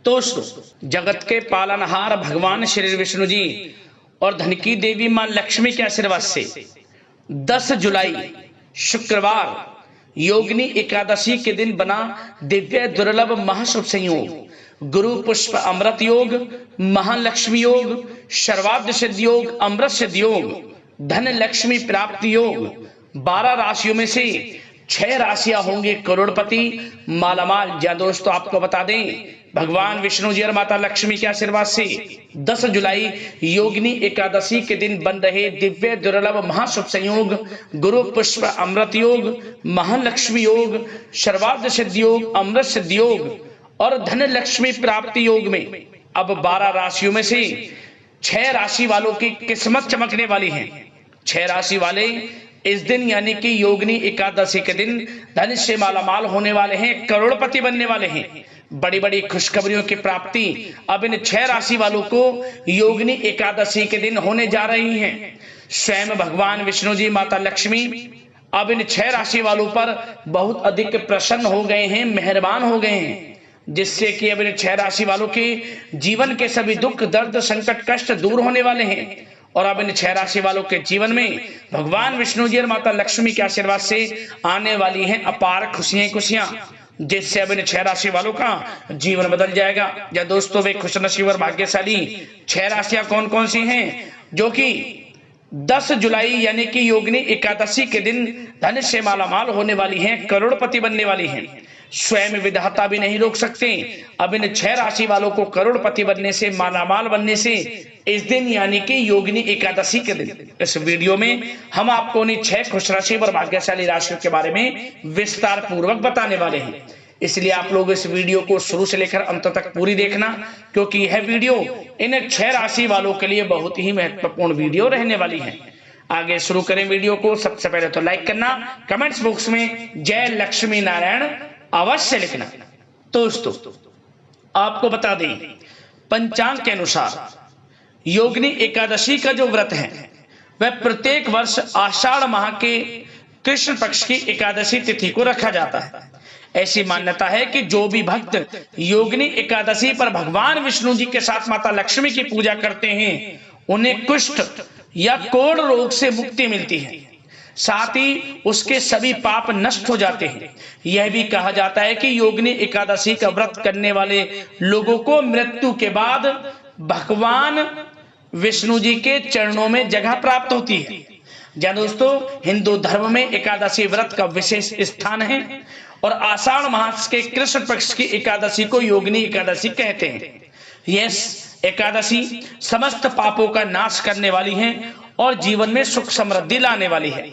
दोस्तों, जगत के पालनहार भगवान श्री विष्णु जी और धन की देवी मां लक्ष्मी के आशीर्वाद से 10 जुलाई शुक्रवार योगिनी एकादशी के दिन बना दिव्य दुर्लभ महाशुभ संयोग गुरु पुष्प अमृत योग, महालक्ष्मी योग, सर्वार्थ सिद्धि योग, अमृत सिद्धि योग, धन लक्ष्मी प्राप्ति योग। 12 राशियों में से 6 राशियां होंगे करोड़पति मालामाल। या दोस्तों, आपको बता दें, भगवान विष्णु जी और माता लक्ष्मी के आशीर्वाद से 10 जुलाई योगिनी एकादशी के दिन बन रहे दिव्य दुर्लभ महाशुभ संयोग गुरु पुष्प अमृत योग, महालक्ष्मी योग, सर्वार्थ सिद्धि योग, अमृत सिद्धि योग और धन लक्ष्मी प्राप्ति योग में अब 12 राशियों में से 6 राशि वालों की किस्मत चमकने वाली है। 6 राशि वाले इस दिन यानी कि योगिनी एकादशी के दिन धन से मालामाल होने वाले हैं, करोड़पति बनने वाले हैं। बड़ी बड़ी खुशखबरियों की प्राप्ति अब इन 6 राशि वालों को योगिनी एकादशी के दिन होने जा रही है। स्वयं भगवान विष्णु जी, माता लक्ष्मी अब इन 6 राशि वालों पर बहुत अधिक प्रसन्न हो गए हैं, मेहरबान हो गए हैं, जिससे कि अब इन 6 राशि वालों के जीवन के सभी दुख दर्द संकट कष्ट दूर होने वाले हैं। और अब इन 6 राशि वालों के जीवन में भगवान विष्णु जी और माता लक्ष्मी के आशीर्वाद से आने वाली हैं अपार खुशियां, जिससे अब इन 6 राशि वालों का जीवन बदल जाएगा। या दोस्तों, वे खुशनसीब और भाग्यशाली 6 राशियां कौन कौन सी हैं जो कि 10 जुलाई यानी कि योगिनी एकादशी के दिन धन से मालामाल होने वाली हैं, करोड़पति बनने वाली हैं। स्वयं विधाता भी नहीं रोक सकते अब इन 6 राशि वालों को करोड़पति बनने से, मालामाल बनने से इस दिन यानी कि योगिनी एकादशी के दिन। इस वीडियो में हम आपको उन्हीं 6 खुश राशि और भाग्यशाली राशियों के बारे में विस्तार पूर्वक बताने वाले हैं। इसलिए आप लोग इस वीडियो को शुरू से लेकर अंत तक पूरी देखना, क्योंकि यह वीडियो इन 6 राशि वालों के लिए बहुत ही महत्वपूर्ण वीडियो रहने वाली है। आगे शुरू करें वीडियो को। सबसे पहले तो लाइक करना, कमेंट्स बॉक्स में जय लक्ष्मी नारायण अवश्य लिखना। दोस्तों, आपको बता दें, पंचांग के अनुसार योगिनी एकादशी का जो व्रत है वह प्रत्येक वर्ष आषाढ़ माह के कृष्ण पक्ष की एकादशी तिथि को रखा जाता है। ऐसी मान्यता है कि जो भी भक्त योगिनी एकादशी पर भगवान विष्णु जी के साथ माता लक्ष्मी की पूजा करते हैं उन्हें कुष्ठ या कोढ़ रोग से मुक्ति मिलती है, साथ ही उसके सभी पाप नष्ट हो जाते हैं। यह भी कहा जाता है कि योगिनी एकादशी का व्रत करने वाले लोगों को मृत्यु के बाद भगवान विष्णु जी के चरणों में जगह प्राप्त होती है। या दोस्तों, हिंदू धर्म में एकादशी व्रत का विशेष स्थान है और आषाढ़ मास के कृष्ण पक्ष की एकादशी को योगिनी एकादशी कहते हैं। यह एकादशी समस्त पापों का नाश करने वाली है और जीवन में सुख समृद्धि लाने वाली है।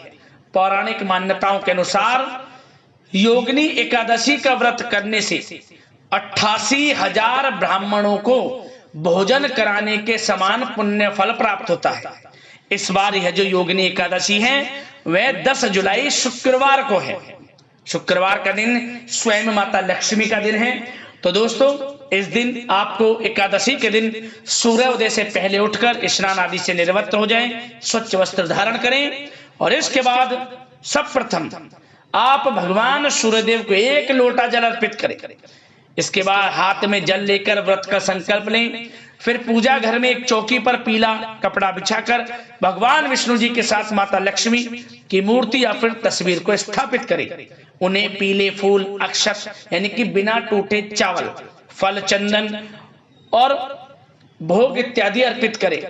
पौराणिक मान्यताओं के अनुसार योगिनी एकादशी का व्रत करने से 88,000 ब्राह्मणों को भोजन कराने के समान पुण्य फल प्राप्त होता है। इस बार यह जो योगिनी एकादशी है वह 10 जुलाई शुक्रवार को है। शुक्रवार का दिन स्वयं माता लक्ष्मी का दिन है। तो दोस्तों, इस दिन आपको एकादशी के दिन सूर्योदय से पहले उठकर स्नान आदि से निवृत्त हो जाएं, स्वच्छ वस्त्र धारण करें और इसके बाद सर्वप्रथम आप भगवान सूर्यदेव को 1 लोटा जल अर्पित करें। इसके बाद हाथ में जल लेकर व्रत का संकल्प लें। फिर पूजा घर में एक चौकी पर पीला कपड़ा बिछाकर भगवान विष्णु जी के साथ माता लक्ष्मी की मूर्ति या फिर तस्वीर को स्थापित करें। उन्हें पीले फूल, अक्षत यानी कि बिना टूटे चावल, फल, चंदन और भोग इत्यादि अर्पित करें।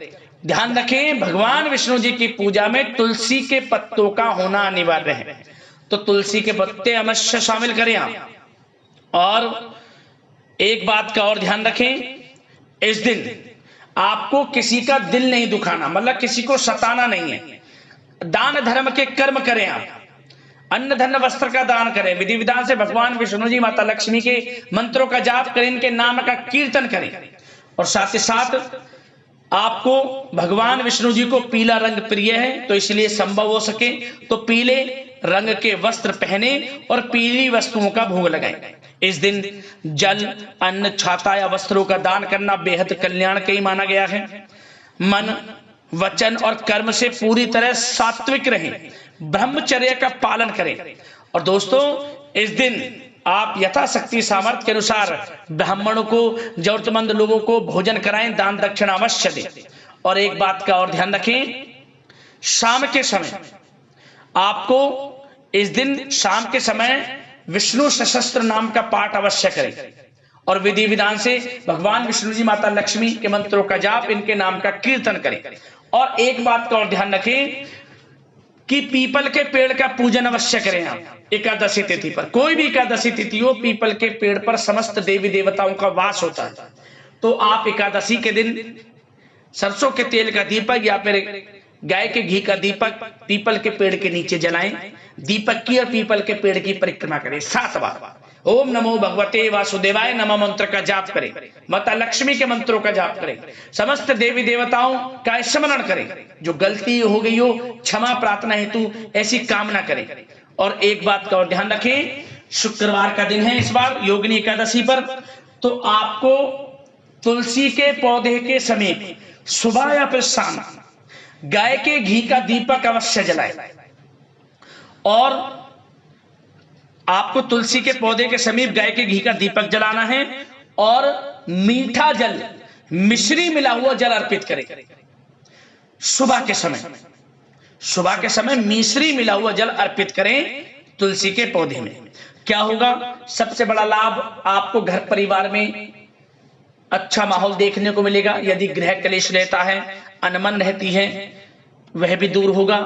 ध्यान रखें, भगवान विष्णु जी की पूजा में तुलसी के पत्तों का होना अनिवार्य है, तो तुलसी के पत्ते अवश्य शामिल करें आप। और एक बात का और ध्यान रखें, इस दिन आपको किसी का दिल नहीं दुखाना, मतलब किसी को सताना नहीं है। दान धर्म के कर्म करें आप, अन्न धन वस्त्र का दान करें, विधि विधान से भगवान विष्णु जी माता लक्ष्मी के मंत्रों का जाप करें, इनके नाम का कीर्तन करें। और साथ ही साथ आपको भगवान विष्णु जी को पीला रंग प्रिय है, तो इसलिए संभव हो सके तो पीले रंग के वस्त्र पहने और पीली वस्तुओं का भोग लगाएं। इस दिन जल, अन्न, छाता या वस्त्रों का दान करना बेहद कल्याणकारी माना गया है। मन, वचन और कर्म से पूरी तरह सात्विक रहें, ब्रह्मचर्य का पालन करें। और दोस्तों, इस दिन आप यथाशक्ति सामर्थ्य के अनुसार ब्राह्मणों को, जरूरतमंद लोगों को भोजन कराएं, दान दक्षिणा अवश्य दें। और एक बात का और ध्यान रखें, शाम के समय आपको इस दिन शाम के समय विष्णु सहस्त्र नाम का पाठ अवश्य करें और विधि विधान से भगवान विष्णु जी, माता लक्ष्मी के मंत्रों का जाप, इनके नाम का कीर्तन करें। और एक बात का और ध्यान रखें कि पीपल के पेड़ का पूजन अवश्य करें। आप एकादशी तिथि पर, कोई भी एकादशी तिथि हो, पीपल के पेड़ पर समस्त देवी देवताओं का वास होता है। तो आप एकादशी के दिन सरसों के तेल का दीपक या फिर गाय के घी का दीपक पीपल के पेड़ के नीचे जलाएं। दीपक की और पीपल के पेड़ की परिक्रमा करें 7 बार। ओम नमो भगवते वासुदेवाय नमः मंत्र का जाप करें, माता लक्ष्मी के मंत्रों का जाप करें, समस्त देवी देवताओं का स्मरण करें, जो गलती हो गई हो क्षमा प्रार्थना हेतु ऐसी कामना करें। और एक बात का और ध्यान रखें, शुक्रवार का दिन है इस बार योगिनी एकादशी पर, तो आपको तुलसी के पौधे के समीप सुबह या फिर शाम गाय के घी का दीपक अवश्य जलाएं। और आपको तुलसी के पौधे के समीप गाय के घी का दीपक जलाना है और मीठा जल, मिश्री मिला हुआ जल अर्पित करें। सुबह के समय मिश्री मिला हुआ जल अर्पित करें तुलसी के पौधे में। क्या होगा? सबसे बड़ा लाभ आपको घर परिवार में अच्छा माहौल देखने को मिलेगा। यदि गृह क्लेश रहता है, अनमन रहती है, वह भी दूर होगा।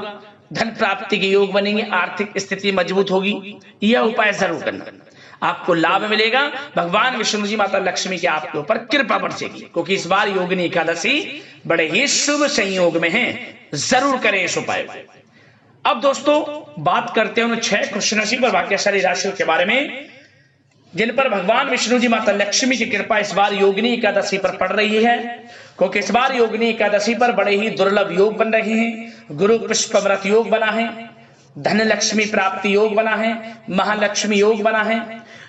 धन प्राप्ति के योग बनेंगे, आर्थिक स्थिति मजबूत होगी। यह उपाय जरूर करना, आपको लाभ मिलेगा। भगवान विष्णु जी, माता लक्ष्मी की आपके ऊपर कृपा बरसेगी, क्योंकि इस बार योगिनी एकादशी बड़े ही शुभ संयोग में है। जरूर करें इस उपाय को। अब दोस्तों बात करते हैं उन 6 खुशनसीब और भाग्यशाली राशियों के बारे में जिन पर भगवान विष्णु जी, माता लक्ष्मी की कृपा इस बार योगिनी एकादशी पर पड़ रही है। क्योंकि इस बार योगिनी एकादशी पर बड़े ही दुर्लभ योग बन रहे हैं। गुरु पुष्प व्रत योग बना है, धन लक्ष्मी प्राप्ति योग बना है, महालक्ष्मी योग बना है,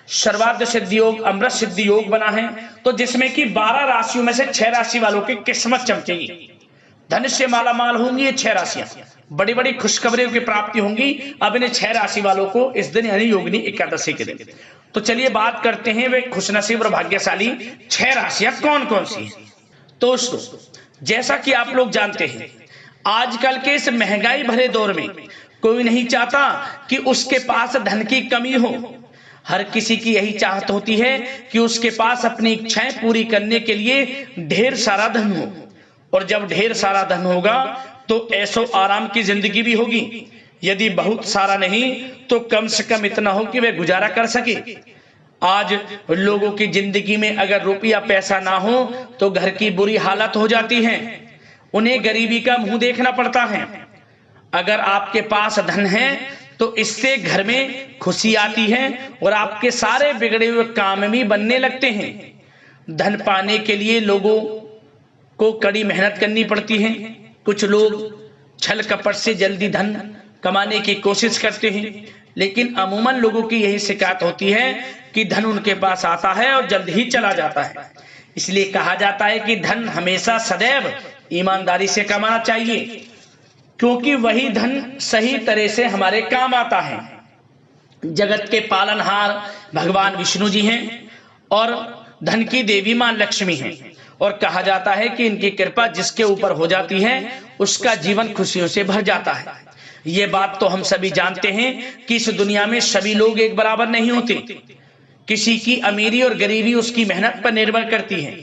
सर्वार्थ सिद्धि योग, अमृत सिद्धि योग बना है। तो जिसमें कि 12 राशियों में से 6 राशि वालों की किस्मत चमकेगी, धन से मालामाल होंगी। ये 6 राशियां बड़ी बड़ी खुशखबरियों की प्राप्ति होंगी अब इन 6 राशि वालों को इस दिन, यानी योगिनी एकादशी के दिन। तो चलिए बात करते हैं वे खुशनसीब और भाग्यशाली 6 राशियां कौन कौन सी हैं। तो दोस्तों, जैसा कि आप लोग जानते हैं, आजकल के इस महंगाई भरे दौर में कोई नहीं चाहता कि उसके पास धन की कमी हो। हर किसी की यही चाहत होती है कि उसके पास अपनी इच्छाएं पूरी करने के लिए ढेर सारा धन हो। और जब ढेर सारा धन होगा तो ऐशो आराम की जिंदगी भी होगी। यदि बहुत सारा नहीं तो कम से कम इतना हो कि वह गुजारा कर सके। आज लोगों की जिंदगी में अगर रुपया पैसा ना हो तो घर की बुरी हालत हो जाती है, उन्हें गरीबी का मुंह देखना पड़ता है। अगर आपके पास धन है तो इससे घर में खुशी आती है और आपके सारे बिगड़े हुए काम भी बनने लगते हैं। धन पाने के लिए लोगों को कड़ी मेहनत करनी पड़ती है। कुछ लोग छल कपट से जल्दी धन कमाने की कोशिश करते हैं, लेकिन अमूमन लोगों की यही शिकायत होती है कि धन उनके पास आता है और जल्द ही चला जाता है। इसलिए कहा जाता है कि धन हमेशा सदैव ईमानदारी से कमाना चाहिए, क्योंकि वही धन सही तरह से हमारे काम आता है। जगत के पालनहार भगवान विष्णु जी हैं और धन की देवी मां लक्ष्मी हैं। और कहा जाता है कि इनकी कृपा जिसके ऊपर हो जाती है उसका जीवन खुशियों से भर जाता है। ये बात तो हम सभी जानते हैं कि इस दुनिया में सभी लोग एक बराबर नहीं होते। किसी की अमीरी और गरीबी उसकी मेहनत पर निर्भर करती है।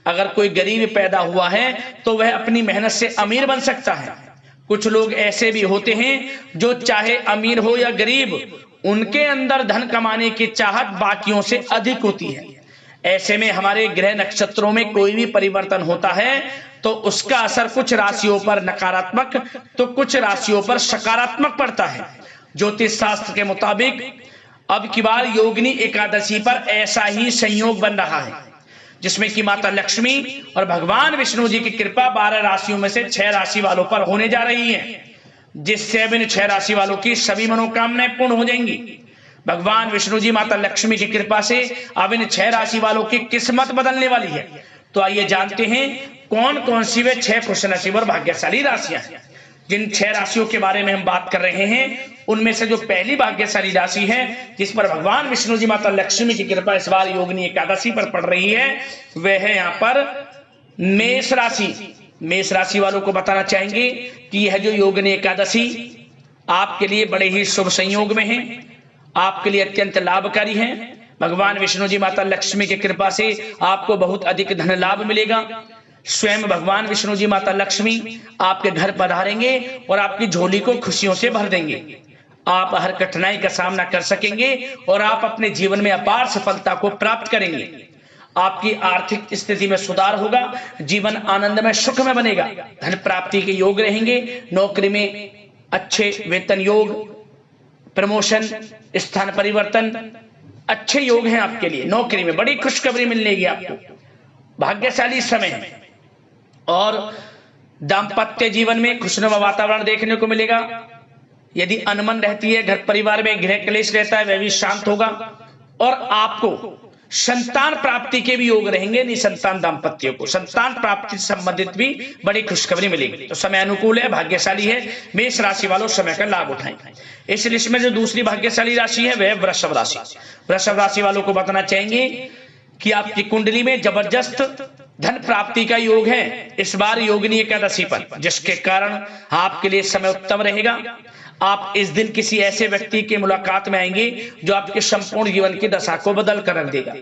अगर कोई गरीब पैदा हुआ है तो वह अपनी मेहनत से अमीर बन सकता है। कुछ लोग ऐसे भी होते हैं जो चाहे अमीर हो या गरीब, उनके अंदर धन कमाने की चाहत बाकियों से अधिक होती है। ऐसे में हमारे ग्रह नक्षत्रों में कोई भी परिवर्तन होता है तो उसका असर कुछ राशियों पर नकारात्मक तो कुछ राशियों पर सकारात्मक पड़ता है। ज्योतिष शास्त्र के मुताबिक अब की बार योगिनी एकादशी पर ऐसा ही संयोग बन रहा है, जिसमें कि माता लक्ष्मी और भगवान विष्णु जी की कृपा 12 राशियों में से 6 राशि वालों पर होने जा रही है, जिससे अब इन 6 राशि वालों की सभी मनोकामनाएं पूर्ण हो जाएंगी। भगवान विष्णु जी, माता लक्ष्मी की कृपा से अब इन 6 राशि वालों की किस्मत बदलने वाली है। तो आइए जानते हैं कौन कौन सी वे 6 खुशनसीब और भाग्यशाली राशियां हैं। जिन 6 राशियों के बारे में हम बात कर रहे हैं, उनमें से जो पहली भाग्यशाली राशि है जिस पर भगवान विष्णु जी माता लक्ष्मी की कृपा इस बार योगिनी एकादशी पर पड़ रही है, वह है यहाँ पर मेष राशि। मेष राशि वालों को बताना चाहेंगे कि यह जो योगिनी एकादशी आपके लिए बड़े ही शुभ संयोग में है, आपके लिए अत्यंत लाभकारी है। भगवान विष्णु जी माता लक्ष्मी की कृपा से आपको बहुत अधिक धन लाभ मिलेगा। स्वयं भगवान विष्णु जी माता लक्ष्मी आपके घर पधारेंगे और आपकी झोली को खुशियों से भर देंगे। आप हर कठिनाई का सामना कर सकेंगे और आप अपने जीवन में अपार सफलता को प्राप्त करेंगे। आपकी आर्थिक स्थिति में सुधार होगा, जीवन आनंद में सुख में बनेगा, धन प्राप्ति के योग रहेंगे। नौकरी में अच्छे वेतन योग, प्रमोशन, स्थान परिवर्तन, अच्छे योग हैं आपके लिए। नौकरी में बड़ी खुशखबरी मिलेगी आपको, भाग्यशाली समय है। और दाम्पत्य जीवन में खुशनुमा वातावरण देखने को मिलेगा। यदि अनमन रहती है, घर परिवार में गृह क्लेश रहता है, वह भी शांत होगा। और आपको संतान प्राप्ति के भी योग रहेंगे। निसंतान दाम्पत्य को संतान प्राप्ति से संबंधित भी बड़ी खुशखबरी मिलेगी। तो समय अनुकूल है, भाग्यशाली है। मेष राशि वालों समय का लाभ उठाएं। इस लिस्ट में जो दूसरी भाग्यशाली राशि है वह वृषभ राशि। वृषभ राशि वालों को बताना चाहेंगे कि आपकी कुंडली में जबरदस्त धन प्राप्ति का योग है इस बार योगिनी एकादशी पर, जिसके कारण आपके लिए समय उत्तम रहेगा। आप इस दिन किसी ऐसे व्यक्ति की मुलाकात में आएंगे जो आपके संपूर्ण जीवन की दशा को बदल कर रख देगा।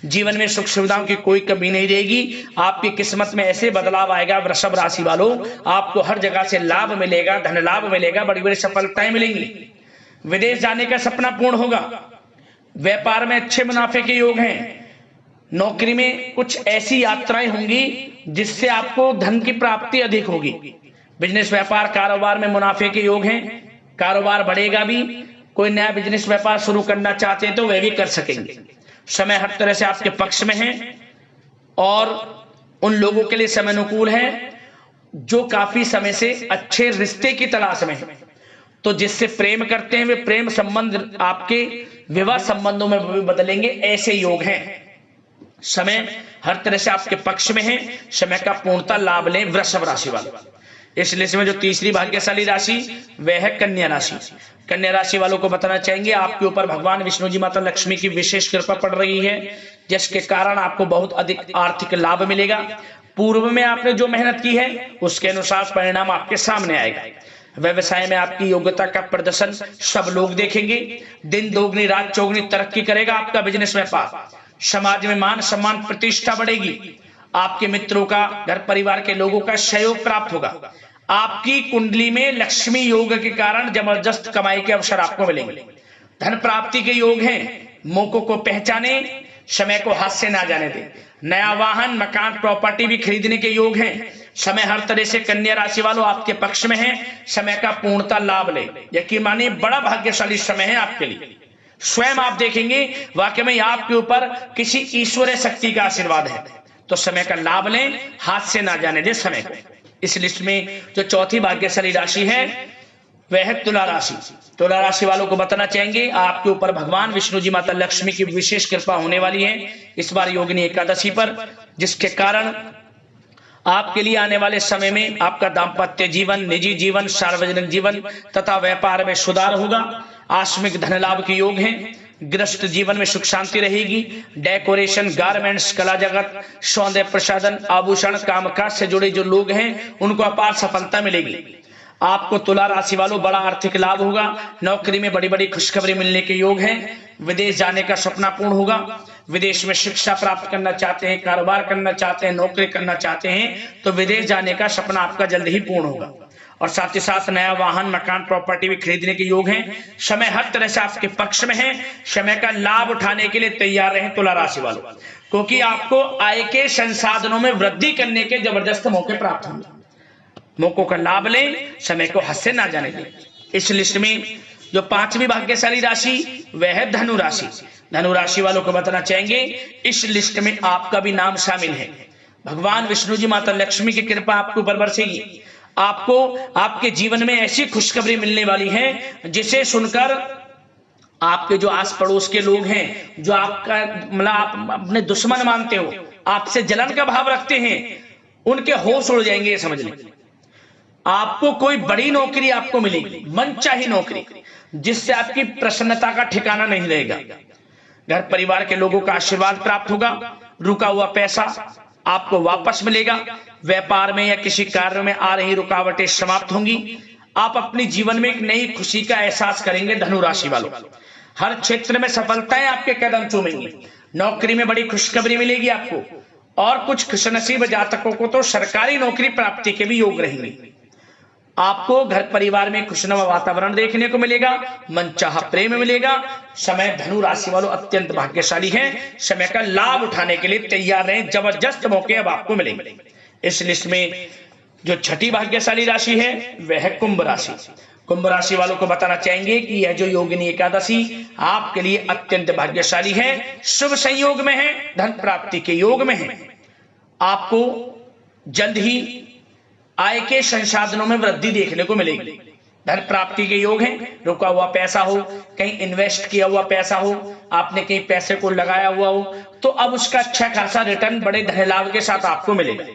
जीवन में सुख सुविधाओं की कोई कमी नहीं रहेगी। आपकी किस्मत में ऐसे बदलाव आएगा वृषभ राशि वालों, आपको हर जगह से लाभ मिलेगा, धन लाभ मिलेगा, बड़ी बड़ी सफलताएं मिलेंगी। विदेश जाने का सपना पूर्ण होगा। व्यापार में अच्छे मुनाफे के योग हैं। नौकरी में कुछ ऐसी यात्राएं होंगी जिससे आपको धन की प्राप्ति अधिक होगी। बिजनेस व्यापार कारोबार में मुनाफे के योग हैं, कारोबार बढ़ेगा भी। कोई नया बिजनेस व्यापार शुरू करना चाहते हैं तो वह भी कर सकेंगे। समय हर तरह से आपके पक्ष में है और उन लोगों के लिए समय अनुकूल है जो काफी समय से अच्छे रिश्ते की तलाश में है। तो जिससे प्रेम करते हैं वे प्रेम संबंध आपके विवाह संबंधों में भी बदलेंगे, ऐसे योग हैं। समय हर तरह से आपके पक्ष में है। समय का पूर्णता लाभ लें वृषभ राशि वाले। इस लिस्ट में जो तीसरी भाग्यशाली राशि वह है कन्या राशि। कन्या राशि वालों को बताना चाहेंगे आपके ऊपर भगवान विष्णु जी माता लक्ष्मी की विशेष कृपा पड़ रही है, जिसके कारण आपको बहुत अधिक आर्थिक लाभ मिलेगा। पूर्व में आपने जो मेहनत की है उसके अनुसार परिणाम आपके सामने आएगा। व्यवसाय में आपकी योग्यता का प्रदर्शन सब लोग देखेंगे। दिन दोगुनी रात चौगुनी तरक्की करेगा आपका बिजनेस व्यापार। समाज में मान सम्मान प्रतिष्ठा बढ़ेगी। आपके मित्रों का, घर परिवार के लोगों का सहयोग प्राप्त होगा। आपकी कुंडली में लक्ष्मी योग के कारण जबरदस्त कमाई के अवसर आपको मिलेंगे। धन प्राप्ति के योग हैं। मौकों को पहचाने, समय को हाथ से ना जाने दें। नया वाहन, मकान, प्रॉपर्टी भी खरीदने के योग हैं। समय हर तरह से कन्या राशि वालों आपके पक्ष में है। समय का पूर्णता लाभ ले, यकीन मानिए बड़ा भाग्यशाली समय है आपके लिए। स्वयं आप देखेंगे वाकई में आपके ऊपर किसी ईश्वरीय शक्ति का आशीर्वाद है। तो समय का लाभ लें, हाथ से ना जाने दें समय को। इस लिस्ट में जो चौथी भाग्यशाली राशि है वह है तुला राशि। तुला राशि वालों को बताना चाहेंगे आपके ऊपर भगवान विष्णु जी माता लक्ष्मी की विशेष कृपा होने वाली है इस बार योगिनी एकादशी पर, जिसके कारण आपके लिए आने वाले समय में आपका दाम्पत्य जीवन, निजी जीवन, सार्वजनिक जीवन तथा व्यापार में सुधार होगा। आकस्मिक धन लाभ के योग हैं। गृहस्थ जीवन में सुख शांति रहेगी। डेकोरेशन, गारमेंट्स, कला जगत, सौंदर्य प्रसाधन, आभूषण, कामकाज से जुड़े जो लोग हैं उनको अपार सफलता मिलेगी। आपको तुला राशि वालों बड़ा आर्थिक लाभ होगा। नौकरी में बड़ी बड़ी खुशखबरी मिलने के योग हैं। विदेश जाने का सपना पूर्ण होगा। विदेश में शिक्षा प्राप्त करना चाहते हैं, कारोबार करना चाहते हैं, नौकरी करना चाहते हैं तो विदेश जाने का सपना आपका जल्द ही पूर्ण होगा। और साथ ही साथ नया वाहन, मकान, प्रॉपर्टी भी खरीदने के योग हैं। समय हर तरह से आपके पक्ष में है। समय का लाभ उठाने के लिए तैयार रहें तुला राशि वालों, क्योंकि आपको आय के संसाधनों में वृद्धि करने के जबरदस्त मौके प्राप्त होंगे। मौकों का लाभ लें, समय को हाथ से ना जाने दें। इस लिस्ट में जो पांचवी भाग्यशाली राशि वह है धनु राशि। धनु राशि वालों को बताना चाहेंगे इस लिस्ट में आपका भी नाम शामिल है। भगवान विष्णु जी माता लक्ष्मी की कृपा आपके ऊपर बरसेगी। आपको आपके जीवन में ऐसी खुशखबरी मिलने वाली है जिसे सुनकर आपके जो आस पड़ोस के लोग हैं, जो आपका मतलब आप अपने दुश्मन मानते हो, आपसे जलन का भाव रखते हैं, उनके होश उड़ जाएंगे, ये समझ लें। आपको कोई बड़ी नौकरी आपको मिलेगी, मनचाही नौकरी, जिससे आपकी प्रसन्नता का ठिकाना नहीं रहेगा। घर परिवार के लोगों का आशीर्वाद प्राप्त होगा। रुका हुआ पैसा आपको वापस मिलेगा। व्यापार में या किसी कार्य में आ रही रुकावटें समाप्त होंगी। आप अपने जीवन में एक नई खुशी का एहसास करेंगे। धनु राशि वालों, हर क्षेत्र में सफलताएं आपके कदम चूमेंगी। नौकरी में बड़ी खुशखबरी मिलेगी आपको, और कुछ खुशनसीब जातकों को तो सरकारी नौकरी प्राप्ति के भी योग रहेंगे। आपको घर परिवार में खुशनुमा वातावरण देखने को मिलेगा। मनचाहा प्रेम मिलेगा। समय धनु राशि वालों अत्यंत भाग्यशाली है। समय का लाभ उठाने के लिए तैयार रहें। जबरदस्त मौके अब आपको मिलेंगे। इस लिस्ट में जो छठी भाग्यशाली राशि है वह है कुंभ राशि। कुंभ राशि वालों को बताना चाहेंगे कि यह जो योगिनी एकादशी आपके लिए अत्यंत भाग्यशाली है। शुभ संयोग में है, धन प्राप्ति के योग में है। आपको जल्द ही आय के संसाधनों में वृद्धि देखने को मिलेगी। धन प्राप्ति के योग हैं। रुका हुआ पैसा हो, कहीं इन्वेस्ट किया हुआ पैसा हो, आपने कहीं पैसे को लगाया हुआ हो, तो अब उसका अच्छा खासा रिटर्न बड़े धन लाभ के साथ आपको मिलेगा।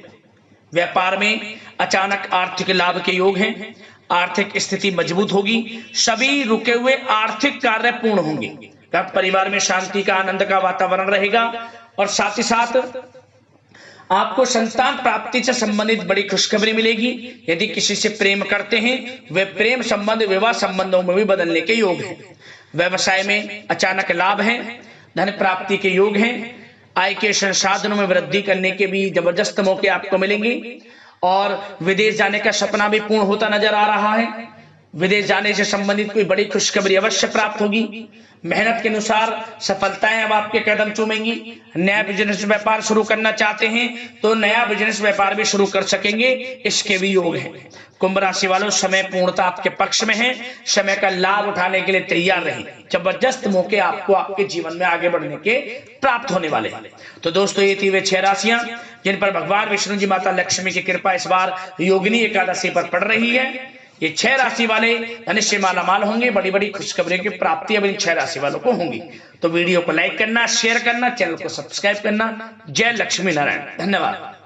व्यापार में अचानक आर्थिक लाभ के योग हैं। आर्थिक स्थिति मजबूत होगी। सभी रुके हुए आर्थिक कार्य पूर्ण होंगे। घर परिवार में शांति का, आनंद का वातावरण रहेगा। और साथ ही साथ आपको संतान प्राप्ति से संबंधित बड़ी खुशखबरी मिलेगी। यदि किसी से प्रेम करते हैं, वे प्रेम संबंध विवाह संबंधों में भी बदलने के योग हैं। व्यवसाय में अचानक लाभ है। धन प्राप्ति के योग हैं। आय के संसाधनों में वृद्धि करने के भी जबरदस्त मौके आपको मिलेंगे। और विदेश जाने का सपना भी पूर्ण होता नजर आ रहा है। विदेश जाने से संबंधित कोई बड़ी खुशखबरी अवश्य प्राप्त होगी। मेहनत के अनुसार सफलताएं अब आपके कदम चूमेंगी। नया बिजनेस व्यापार शुरू करना चाहते हैं तो नया बिजनेस व्यापार भी शुरू कर सकेंगे। इसके भी योग हैं। कुंभ राशि वालों, समय पूर्णता आपके पक्ष में है। समय का लाभ उठाने के लिए तैयार रहें। जबरदस्त मौके आपको आपके जीवन में आगे बढ़ने के प्राप्त होने वाले हैं। तो दोस्तों, ये थी वे 6 राशियां जिन पर भगवान विष्णु जी, माता लक्ष्मी की कृपा इस बार योगिनी एकादशी पर पड़ रही है। ये 6 राशि वाले धन से मालामाल होंगे। बड़ी बड़ी खुशखबरी की प्राप्ति अब इन 6 राशि वालों को होंगी। तो वीडियो को लाइक करना, शेयर करना, चैनल को सब्सक्राइब करना। जय लक्ष्मी नारायण। धन्यवाद।